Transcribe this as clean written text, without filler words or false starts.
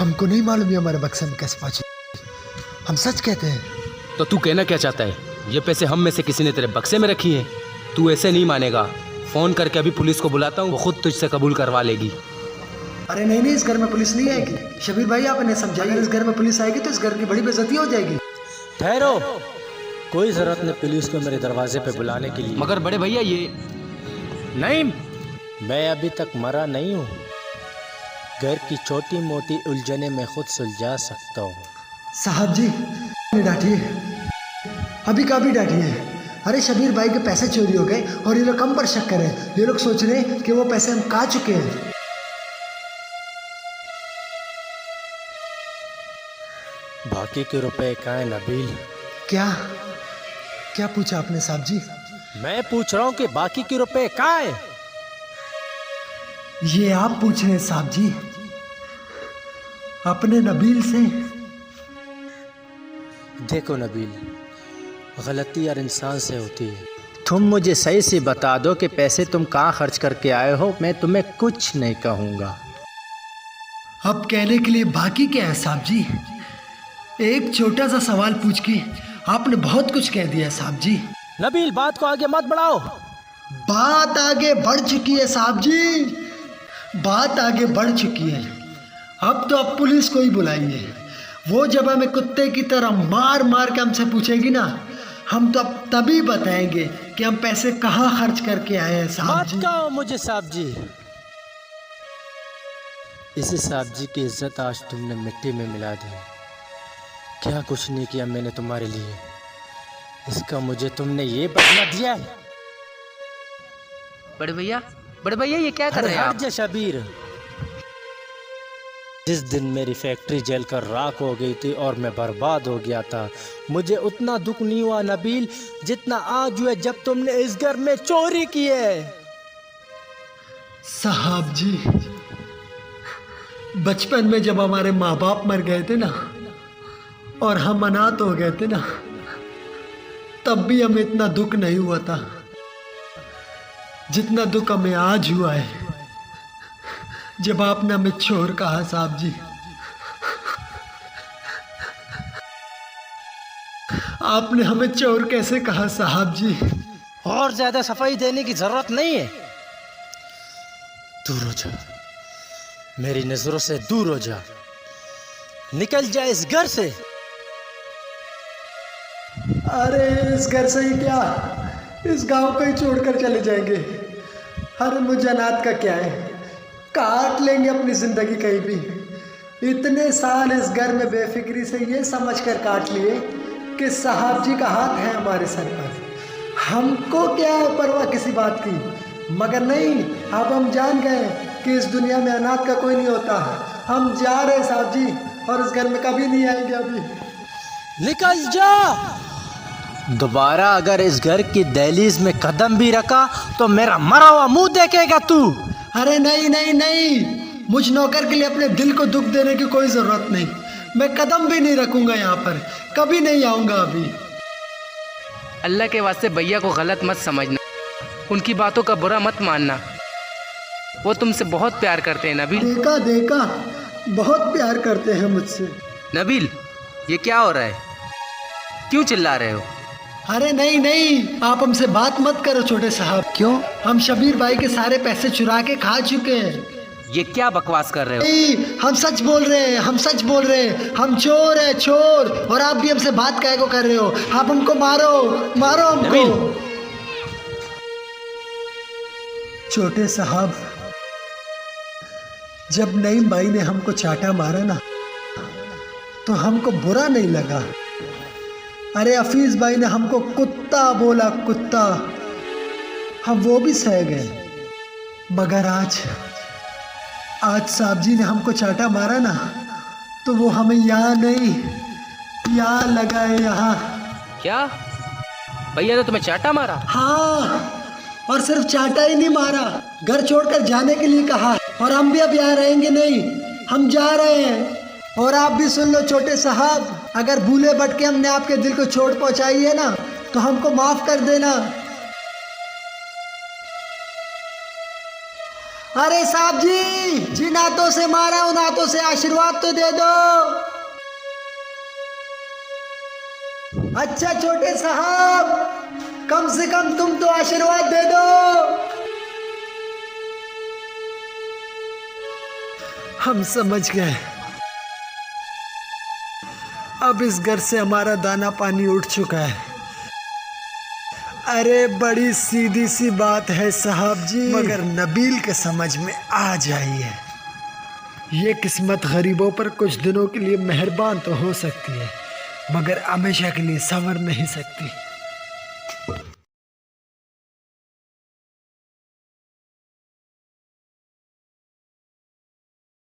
हमको नहीं मालूम ये हमारे बक्से में कैसे पहुंची। हम सच कहते हैं। तो तू कहना क्या चाहता है? ये पैसे हम में से किसी ने तेरे बक्से में रखी हैं? तू ऐसे नहीं मानेगा। फ़ोन करके अभी पुलिस को बुलाता हूँ, वो खुद तुझसे कबूल करवा लेगी। अरे नहीं नहीं, इस घर में पुलिस नहीं आएगी। शबीर भाई आप इन्हें समझाइए, अगर इस घर में पुलिस आएगी तो इस घर की बड़ी बेइज्जती हो जाएगी। ठहरो, कोई ज़रूरत नहीं पुलिस को मेरे दरवाजे पे बुलाने के लिए। मगर बड़े भैया ये नहीं, मैं अभी तक मरा नहीं हूँ। घर की छोटी मोटी उलझने मैं खुद सुलझा सकता हूँ। साहब जी डांटिए, अभी का भी डांटिए। अरे शबीर भाई के पैसे चोरी हो गए और ये लोग हम पर शक करें। ये लोग सोच रहे हैं कि वो पैसे हम खा चुके हैं। बाकी के रुपए कहाँ है नबील? क्या क्या पूछा आपने साहब जी? मैं पूछ रहा हूँ कि बाकी के रुपए कहाँ है? ये आप पूछ रहे हैं साहब जी अपने नबील से? देखो नबील, गलती हर इंसान से होती है। तुम मुझे सही से बता दो कि पैसे तुम कहाँ खर्च करके आए हो, मैं तुम्हें कुछ नहीं कहूँगा। अब कहने के लिए बाकी क्या है साहब जी? एक छोटा सा सवाल पूछ के आपने बहुत कुछ कह दिया साहब जी। नबील बात को आगे मत बढ़ाओ। बात आगे बढ़ चुकी है साहब जी, बात आगे बढ़ चुकी है। अब तो आप पुलिस को ही बुलाइए। वो जब हमें कुत्ते की तरह मार मार के हमसे पूछेगी ना, हम तो अब तभी बताएंगे कि हम पैसे कहाँ खर्च करके आए हैं साहब जी। मत कहो मुझे साहब जी। इसी साहब जी की इज्जत आज तुमने मिट्टी में मिला दी। क्या कुछ नहीं किया मैंने तुम्हारे लिए, इसका मुझे तुमने ये बदला दिया है। बड़े भैया ये क्या कर रहे हैं आप? हट जा शबीर। जिस दिन मेरी फैक्ट्री जलकर राख हो गई थी और मैं बर्बाद हो गया था, मुझे उतना दुख नहीं हुआ नबील जितना आज हुआ जब तुमने इस घर में चोरी की है। साहब जी बचपन में जब हमारे माँ बाप मर गए थे ना और हम अनाथ हो गए थे ना, तब भी हमें इतना दुख नहीं हुआ था जितना दुख हमें आज हुआ है जब आपने हमें चोर कहा साहब जी। आपने हमें चोर कैसे कहा साहब जी? और ज्यादा सफाई देने की जरूरत नहीं है। दूर हो जा, मेरी नजरों से दूर हो जा, निकल जा इस घर से। अरे इस घर से ही क्या, इस गांव को ही छोड़कर चले जाएंगे। अरे मुझे अनाथ का क्या है, काट लेंगे अपनी जिंदगी कहीं भी। इतने साल इस घर में बेफिक्री से ये समझकर काट लिए कि साहब जी का हाथ है हमारे सर पर। हमको क्या है परवाह किसी बात की, मगर नहीं, अब हम जान गए कि इस दुनिया में अनाथ का कोई नहीं होता। हम जा रहे हैं साहब जी और इस घर में कभी नहीं आएंगे। अभी निकल जा। दोबारा अगर इस घर की दहलीज में कदम भी रखा तो मेरा मरा हुआ मुंह देखेगा तू। अरे नहीं नहीं नहीं, मुझ नौकर के लिए अपने दिल को दुख देने की कोई ज़रूरत नहीं। मैं कदम भी नहीं रखूंगा यहाँ पर, कभी नहीं आऊँगा अभी। अल्लाह के वास्ते भैया को गलत मत समझना, उनकी बातों का बुरा मत मानना। वो तुमसे बहुत प्यार करते हैं नबील। देखा देखा, बहुत प्यार करते हैं मुझसे। नबील ये क्या हो रहा है? क्यों चिल्ला रहे हो? अरे नहीं नहीं, आप हमसे बात मत करो छोटे साहब। क्यों? हम शबीर भाई के सारे पैसे चुरा के खा चुके हैं। ये क्या बकवास कर रहे हो? नहीं, हम सच बोल रहे हैं, हम सच बोल रहे हैं। हम चोर है चोर, और आप भी हमसे बात काहे को कर रहे हो? आप हमको मारो, मारो हमको। छोटे साहब जब नईम भाई ने हमको चाटा मारा ना तो हमको बुरा नहीं लगा। अरे हफीज भाई ने हमको कुत्ता बोला, कुत्ता, हम वो भी सह गए। मगर आज साहब जी ने हमको चाटा मारा ना तो वो हमें यहाँ नहीं, यहाँ लगा है, यहाँ। क्या भैया ने तुम्हें चाटा मारा? हाँ, और सिर्फ चाटा ही नहीं मारा, घर छोड़कर जाने के लिए कहा। और हम भी अब यहाँ रहेंगे नहीं, हम जा रहे हैं। और आप भी सुन लो छोटे साहब, अगर भूले भटके हमने आपके दिल को चोट पहुंचाई है ना तो हमको माफ कर देना। अरे साहब जी, जिन हाथों से मारा उन हाथों से आशीर्वाद तो दे दो। अच्छा छोटे साहब, कम से कम तुम तो आशीर्वाद दे दो। हम समझ गए, अब इस घर से हमारा दाना पानी उठ चुका है। अरे बड़ी सीधी सी बात है साहब जी, मगर नबील के समझ में आ जाइए। ये किस्मत गरीबों पर कुछ दिनों के लिए मेहरबान तो हो सकती है, मगर हमेशा के लिए संवर नहीं सकती।